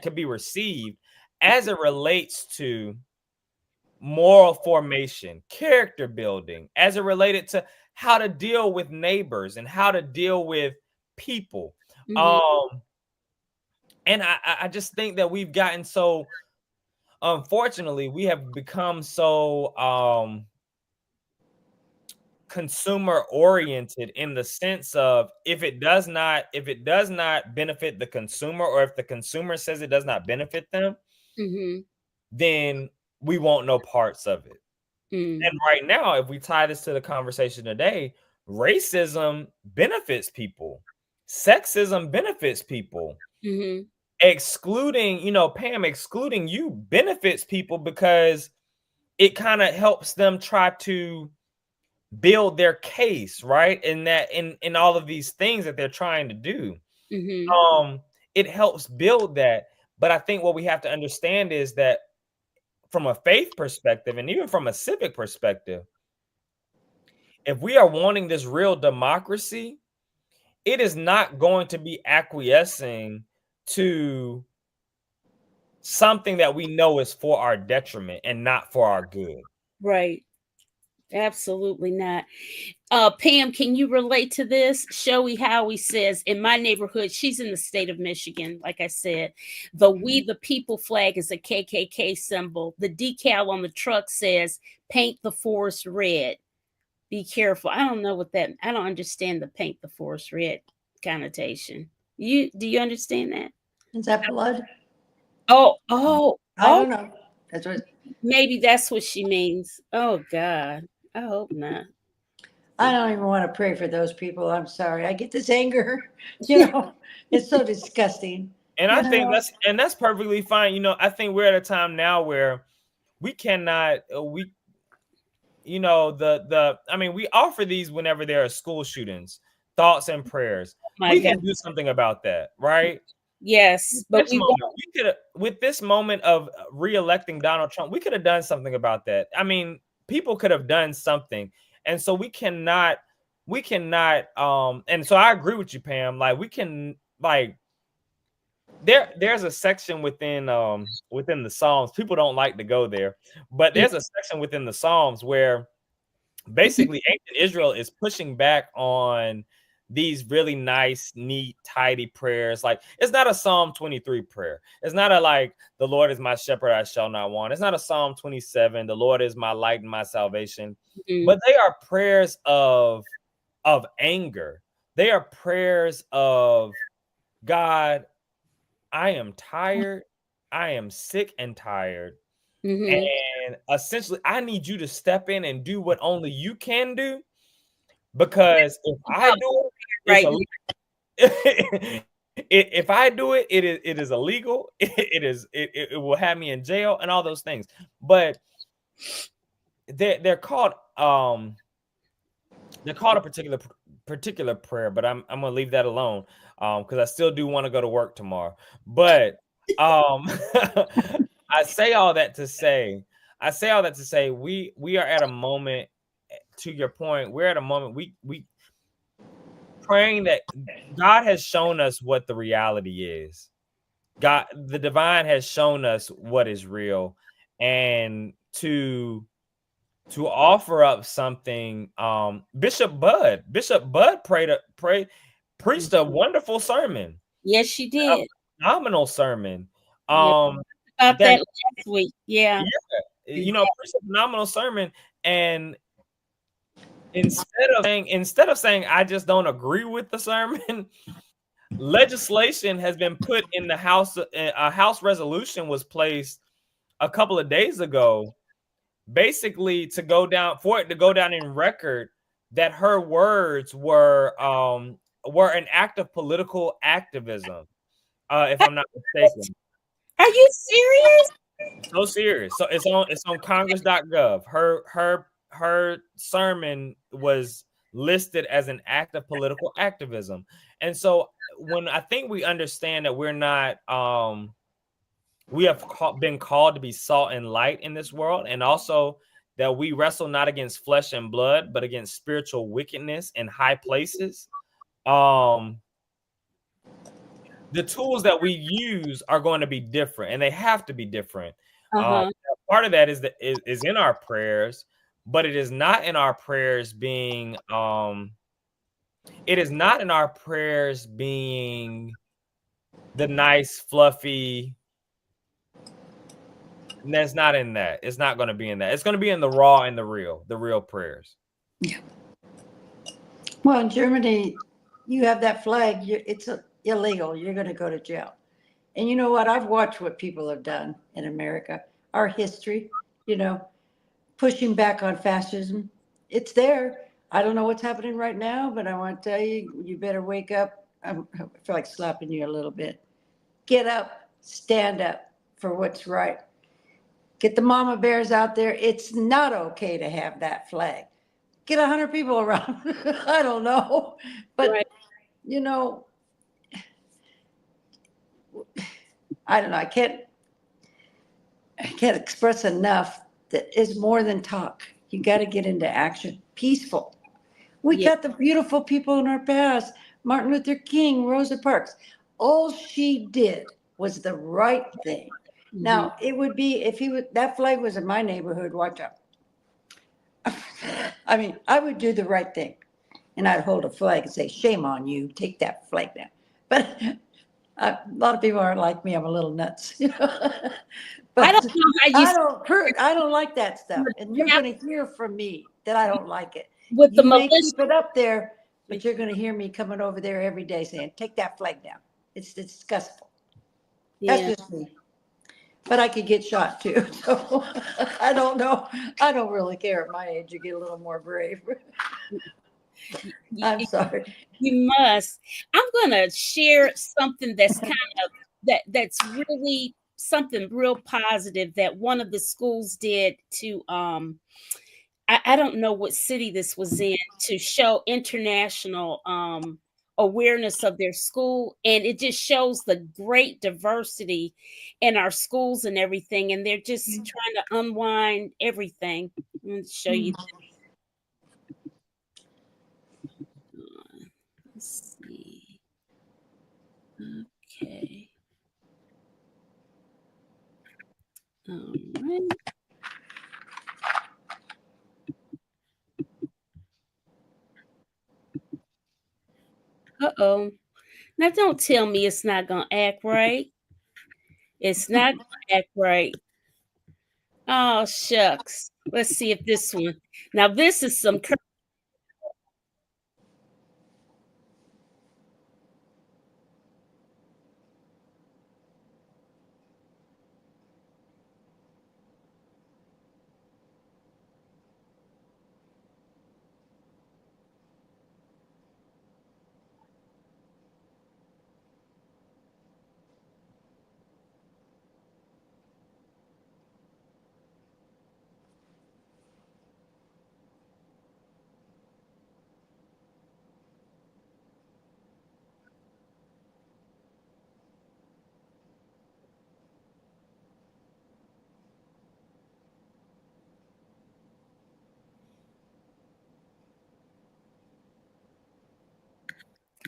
could be received as it relates to moral formation, character building, as it related to how to deal with neighbors and how to deal with people. And I just think that we've gotten so, unfortunately, we have become so consumer oriented, in the sense of, if it does not benefit the consumer, or if the consumer says it does not benefit them, then we want no parts of it. And right now, if we tie this to the conversation today, racism benefits people, sexism benefits people, excluding Pam, excluding you benefits people, because it kind of helps them try to build their case, right? In all of these things that they're trying to do. It helps build that. But I think what we have to understand is that, from a faith perspective, and even from a civic perspective, if we are wanting this real democracy, it is not going to be acquiescing to something that we know is for our detriment and not for our good. Right. Absolutely not. Pam, can you relate to this? Showy Howie says, in my neighborhood, she's in the state of Michigan, like I said, the We the People flag is a KKK symbol. The decal on the truck says, paint the forest red. Be careful. I don't understand the paint the forest red connotation. Do you understand that? Is that blood? Oh, I don't know. That's what. Maybe that's what she means. Oh God. I hope not. I don't even want to pray for those people. I'm sorry. I get this anger. It's so disgusting. And I think that's perfectly fine. I think we're at a time now where we cannot we offer these whenever there are school shootings, thoughts and prayers. We can do something about that, right? Yes, but with this moment of re-electing Donald Trump, we could have done something about that. I mean, people could have done something. And so we cannot, and so I agree with you, Pam. Like, we can, like, there's a section within the Psalms. People don't like to go there, but there's a section within the Psalms where basically ancient Israel is pushing back on these really nice, neat, tidy prayers. Like, it's not a Psalm 23 prayer. It's not a like, the Lord is my shepherd, I shall not want. It's not a Psalm 27, the Lord is my light and my salvation. But they are prayers of anger. They are prayers of, God, I am tired. I am sick and tired. And essentially, I need you to step in and do what only you can do. Because if I do it, if I do it, it is illegal. It will have me in jail and all those things. But they're called a particular prayer. But I'm gonna leave that alone because I still do want to go to work tomorrow. But I say all that to say we are at a moment. To your point, we're at a moment we praying that God has shown us what the reality is. God, the divine has shown us what is real, and to offer up something. Bishop Bud preached a wonderful sermon. Yes, she did. Phenomenal sermon. About that last week. Yeah. Preached a phenomenal sermon. And instead of saying I just don't agree with the sermon, legislation has been put in the House. A House resolution was placed a couple of days ago, basically to go down in record that her words were an act of political activism. If I'm not mistaken. Are you serious? So serious. So it's on Congress.gov. Her sermon was listed as an act of political activism. And so when I think we understand that we're not we have been called to be salt and light in this world, and also that we wrestle not against flesh and blood, but against spiritual wickedness in high places. The tools that we use are going to be different, and they have to be different. Part of that is in our prayers, but it is not in our prayers being the nice, fluffy. That's not in that. It's not going to be in that. It's going to be in the raw and the real prayers. Yeah. Well, in Germany, you have that flag. It's illegal. You're going to go to jail. And you know what? I've watched what people have done in America. Our history, pushing back on fascism. It's there. I don't know what's happening right now, but I want to tell you, you better wake up. I feel like slapping you a little bit. Get up, stand up for what's right. Get the mama bears out there. It's not okay to have that flag. Get 100 people around. I don't know. But, right. I don't know. I can't express enough that is more than talk. You got to get into action. Peaceful. We got the beautiful people in our past. Martin Luther King, Rosa Parks. All she did was the right thing. Mm-hmm. Now, it would be, if that flag was in my neighborhood, watch out. I mean, I would do the right thing. And I'd hold a flag and say, shame on you, take that flag down. But a lot of people aren't like me. I'm a little nuts. But I don't like that stuff. And you're going to hear from me that I don't like it. You may keep it up there, but you're going to hear me coming over there every day saying, take that flag down. It's disgustful. Yeah. That's just me. But I could get shot too. So I don't know. I don't really care at my age. You get a little more brave. I'm sorry. You must. I'm going to share something that's kind of that's really something real positive that one of the schools did to I don't know what city this was in, to show international awareness of their school. And it just shows the great diversity in our schools and everything. And they're just trying to unwind everything. I'm going to show you this. Let's see. Okay. All right. Uh-oh. Now don't tell me it's not gonna act right. It's not gonna act right. Oh shucks. Let's see if this one. Now this is some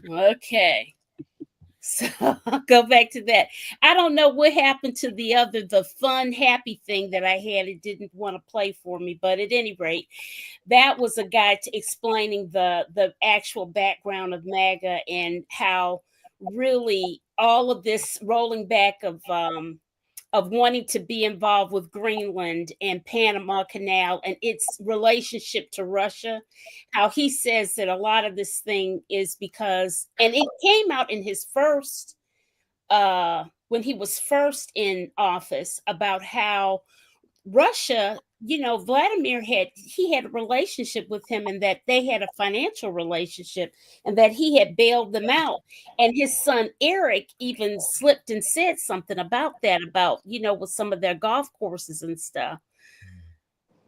okay. So I'll go back to that. I don't know what happened to the fun, happy thing that I had. It didn't want to play for me, but at any rate, that was a guy explaining the actual background of MAGA and how really all of this rolling back of wanting to be involved with Greenland and Panama Canal and its relationship to Russia, how he says that a lot of this thing is because, and it came out in his first, when he was first in office, about how Russia, Vladimir had a relationship with him and that they had a financial relationship and that he had bailed them out. And his son Eric even slipped and said something about that, with some of their golf courses and stuff.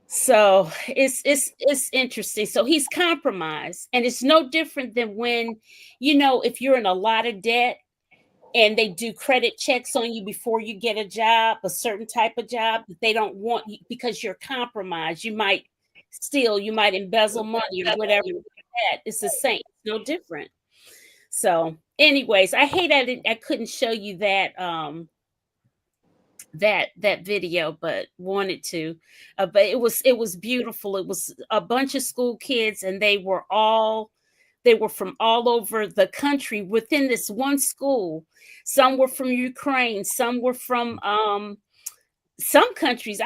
So it's interesting. So he's compromised. And it's no different than when, if you're in a lot of debt and they do credit checks on you before you get a job, a certain type of job that they don't want you because you're compromised. You might steal, you might embezzle money or whatever. It's the same, it's no different. So, anyways, I hate I couldn't show you that that video, but wanted to. But it was beautiful. It was a bunch of school kids, and they were from all over the country within this one school. Some were from Ukraine, some were from some countries.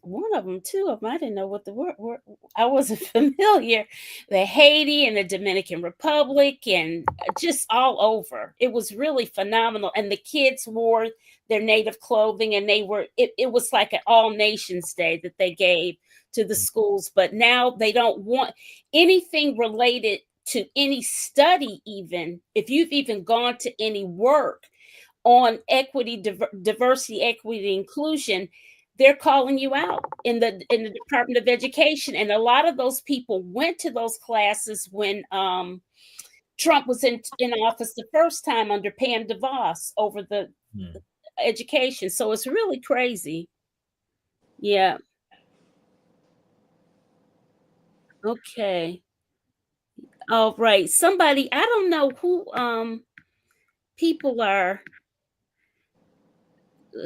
One of them, two of them, I didn't know what the word were. I wasn't familiar. The Haiti and the Dominican Republic, and just all over. It was really phenomenal. And the kids wore their native clothing, and it was like an all nations day that they gave to the schools. But now they don't want anything related to any study, even if you've even gone to any work on equity, diversity, equity, inclusion, they're calling you out in the Department of Education. And a lot of those people went to those classes when Trump was in office the first time under Pam DeVos over the education. So it's really crazy. Yeah. Okay. All right. Somebody, I don't know who people are.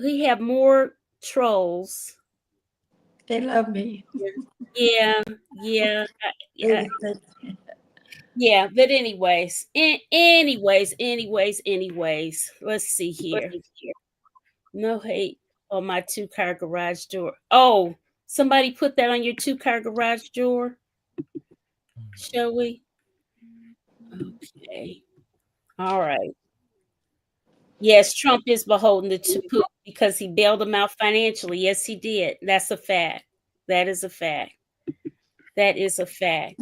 We have more trolls. They love me. Yeah. Yeah, but anyways, let's see here. No hate on my 2-car garage door. Oh, somebody put that on your 2-car garage door? Shall we? Okay. All right. Yes, Trump is beholden to Putin because he bailed him out financially. Yes, he did. That's a fact. That is a fact. That is a fact.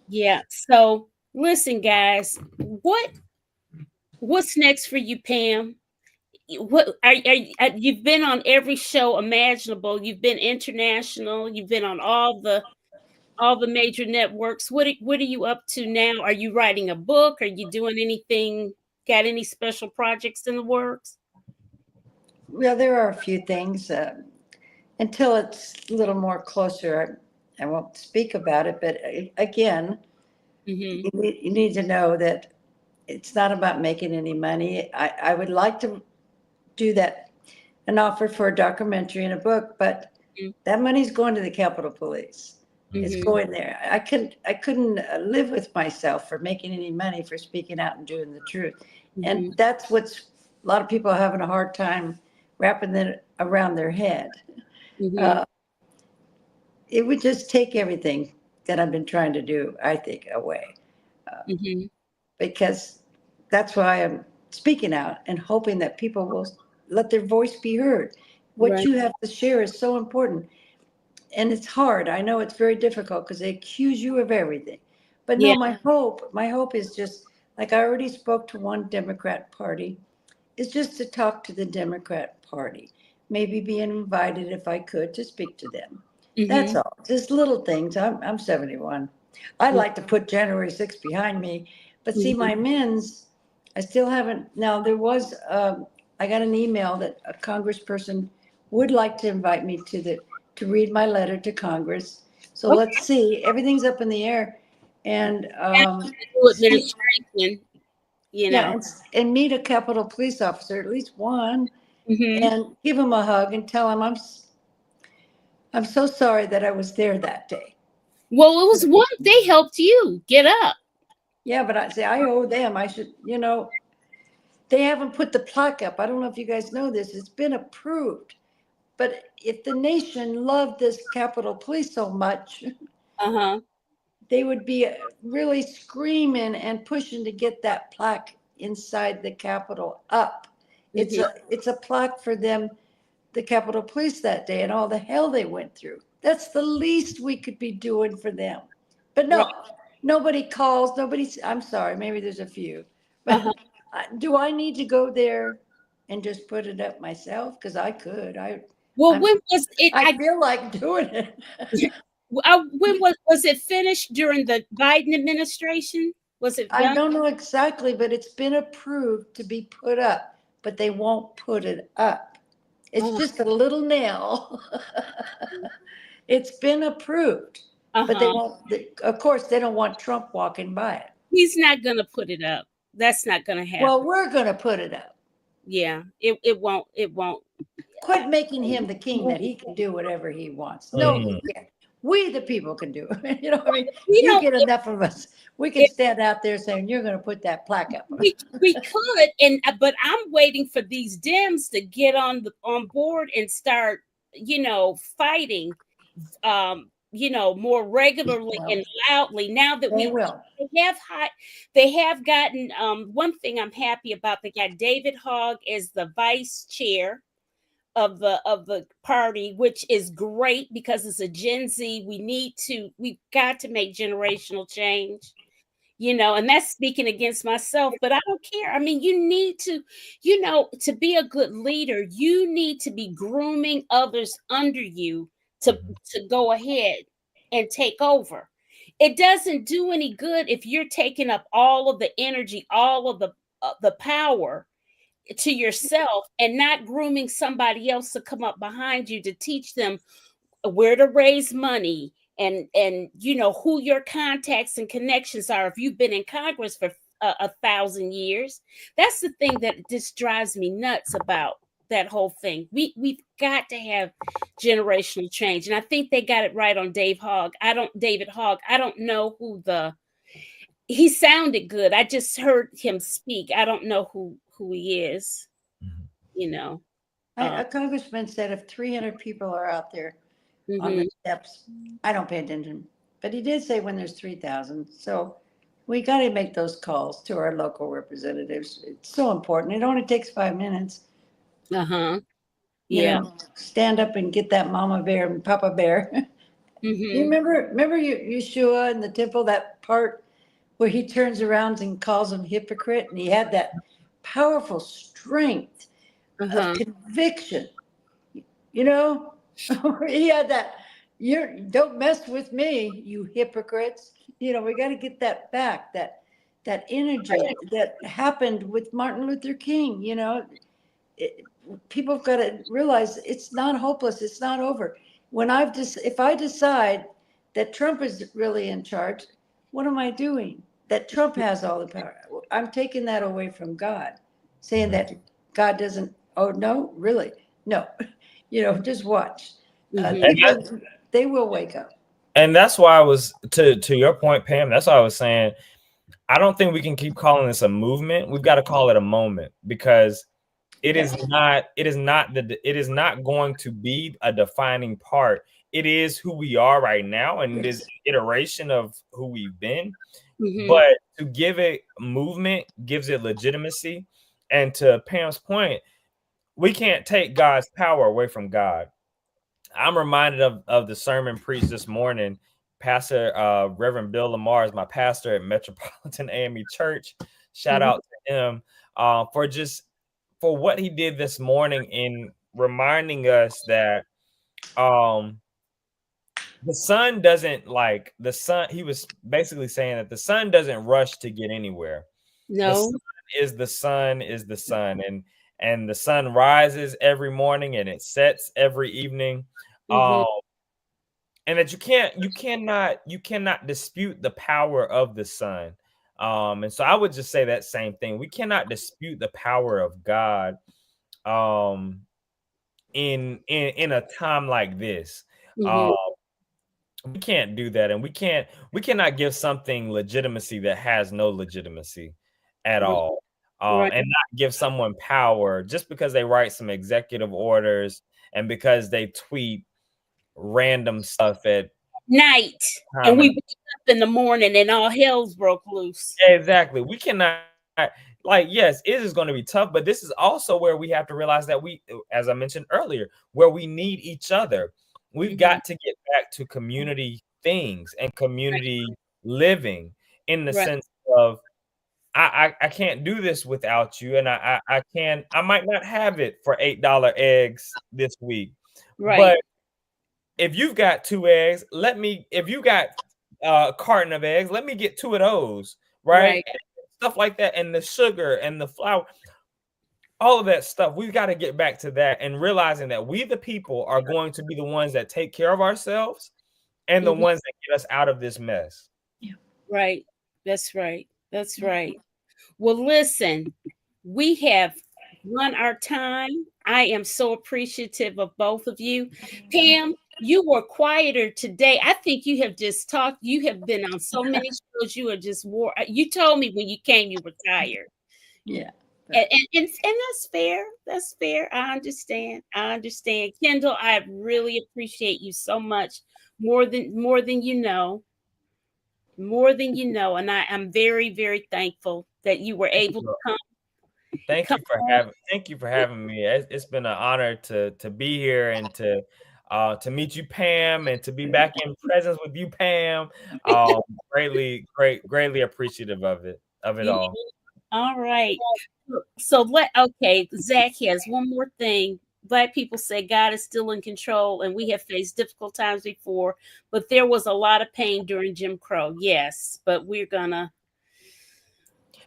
Yeah. So listen, guys, what's next for you, Pam? What you've been on every show imaginable. You've been international. You've been on all the major networks. What are you up to now? Are you writing a book? Are you doing anything? Got any special projects in the works? Well, there are a few things. Until it's a little more closer, I won't speak about it. But again, you need to know that it's not about making any money. I would like to do that, an offer for a documentary and a book, but that money's going to the Capitol Police. It's going there. I couldn't live with myself for making any money for speaking out and doing the truth. And that's what's a lot of people are having a hard time wrapping that around their head. It would just take everything that I've been trying to do, I think, away. Because that's why I'm speaking out and hoping that people will let their voice be heard. What you have to share is so important. And it's hard. I know it's very difficult because they accuse you of everything. But no, my hope is just like I already spoke to one Democrat party, is just to talk to the Democrat Party, maybe being invited if I could to speak to them. That's all. Just little things. I'm 71. I'd like to put January 6th behind me, but see, my men's, I still haven't. Now there was, I got an email that a congressperson would like to invite me to read my letter to Congress. So let's see. Everything's up in the air, and administration, and meet a Capitol police officer, at least one, and give him a hug and tell him I'm so sorry that I was there that day. Well, it was one. They helped you get up. Yeah, but I owe them. I should, they haven't put the plaque up. I don't know if you guys know this. It's been approved. But if the nation loved this Capitol Police so much, they would be really screaming and pushing to get that plaque inside the Capitol up. It's a plaque for them, the Capitol Police that day, and all the hell they went through. That's the least we could be doing for them. But no, nobody calls. I'm sorry, maybe there's a few. But do I need to go there and just put it up myself? Because I could. When was it? I feel like doing it. When was it finished during the Biden administration? Was it done? I don't know exactly, but it's been approved to be put up, but they won't put it up. It's just a little nail. It's been approved, but they won't. Of course, they don't want Trump walking by it. He's not going to put it up. That's not going to happen. Well, we're going to put it up. Yeah, it won't. It won't. Quit making him the king that he can do whatever he wants. No, we can't. We, the people, can do it. I mean, you get enough of us. We can stand out there saying, you're going to put that plaque up. We could, but I'm waiting for these Dems to get on board and start, fighting, more regularly and loudly. Now that they have gotten. One thing I'm happy about, they got David Hogg as the vice chair of the party, which is great because it's a Gen Z. We've got to make generational change, and that's speaking against myself, but I don't care. I mean, you need to, to be a good leader, you need to be grooming others under you to go ahead and take over. It doesn't do any good if you're taking up all of the energy, all of the power to yourself and not grooming somebody else to come up behind you to teach them where to raise money and who your contacts and connections are. If you've been in Congress for 1,000 years, that's the thing that just drives me nuts about that whole thing. We've got to have generational change, and I think they got it right on David Hogg. I don't know he sounded good. I just heard him speak. I don't know who he is. A congressman said if 300 people are out there on the steps, I don't pay attention. But he did say when there's 3,000. So we got to make those calls to our local representatives. It's so important. It only takes 5 minutes. Yeah. Stand up and get that mama bear and papa bear. You remember Yeshua in the temple, that part where he turns around and calls him hypocrite, and he had that powerful strength of conviction. He had that, don't mess with me, you hypocrites. We got to get that back, that energy that happened with Martin Luther King. People have got to realize it's not hopeless. It's not over. If I decide that Trump is really in charge, what am I doing? That Trump has all the power. I'm taking that away from God, saying that God doesn't. Oh no, really? No. Just watch. People, they will wake up. And that's why I was to your point, Pam. That's why I was saying I don't think we can keep calling this a movement. We've got to call it a moment, because it is not going to be a defining part. It is who we are right now, and it is an iteration of who we've been. But to give it movement gives it legitimacy. And to Pam's point, we can't take God's power away from God. I'm reminded of the sermon preached this morning. Pastor Reverend Bill Lamar is my pastor at Metropolitan AME Church. Shout out to him for what he did this morning in reminding us that the sun doesn't he was basically saying that the sun doesn't rush to get anywhere. No. The sun is the sun, and the sun rises every morning and it sets every evening. And that you cannot dispute the power of the sun. And so I would just say that same thing. We cannot dispute the power of God in a time like this. We can't do that, and we cannot give something legitimacy that has no legitimacy at all. And not give someone power just because they write some executive orders and because they tweet random stuff at night, and we wake up in the morning and all hell's broke loose. Exactly. We cannot, yes, it is going to be tough, but this is also where we have to realize that we, as I mentioned earlier, where we need each other. We've got to get back to community things and community living, in the sense of I can't do this without you, and I might not have it for $8 eggs this week, but if you've got 2 eggs, if you got a carton of eggs, let me get 2 of those, right? Stuff like that, and the sugar and the flour, all of that stuff. We've got to get back to that and realizing that we, the people, are going to be the ones that take care of ourselves and the ones that get us out of this mess. Right. That's right. That's right. Well, listen, we have run our time. I am so appreciative of both of you. Pam, you were quieter today. I think you have just talked. You have been on so many shows. You are just you told me when you came you were tired. Yeah. And that's fair. That's fair. I understand. Kendal, I really appreciate you so much. More than you know. More than you know. And I'm very, very thankful that you were able to come. Thank you for having me. It's been an honor to be here and to meet you, Pam, and to be back in presence with you, Pam. Greatly appreciative of it all. All right. So Zach has one more thing. Black people say God is still in control, and we have faced difficult times before, but there was a lot of pain during Jim Crow. Yes, but we're gonna.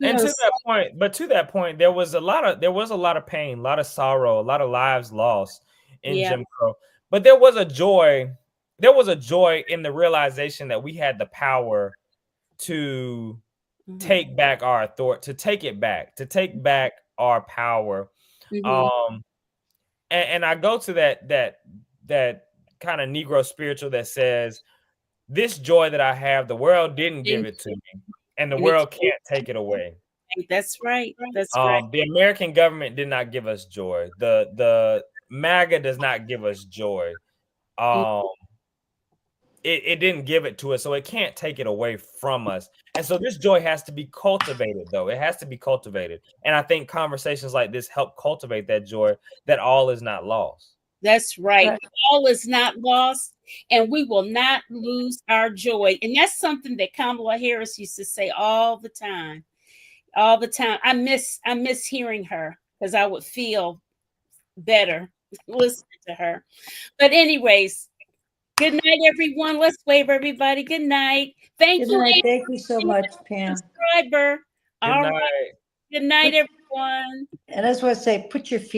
And to that point, there was a lot of pain, a lot of sorrow, a lot of lives lost in Jim Crow. But there was a joy. There was a joy in the realization that we had the power to take back our authority, to take back our power. And I go to that kind of Negro spiritual that says, this joy that I have, the world didn't give it to me, and the world can't take it away. That's right. That's right. The American government did not give us joy. The MAGA does not give us joy. It didn't give it to us, so it can't take it away from us. And so this joy has to be cultivated, though. It has to be cultivated. And I think conversations like this help cultivate that joy, that all is not lost. That's right. All is not lost, and we will not lose our joy. And that's something that Kamala Harris used to say all the time. All the time. I miss hearing her, because I would feel better listening to her. But anyways, good night, everyone. Let's wave, everybody. Good night. Thank you. Thank you so much, Pam. Subscriber. All right. Good night, everyone. And that's what I say, put your feet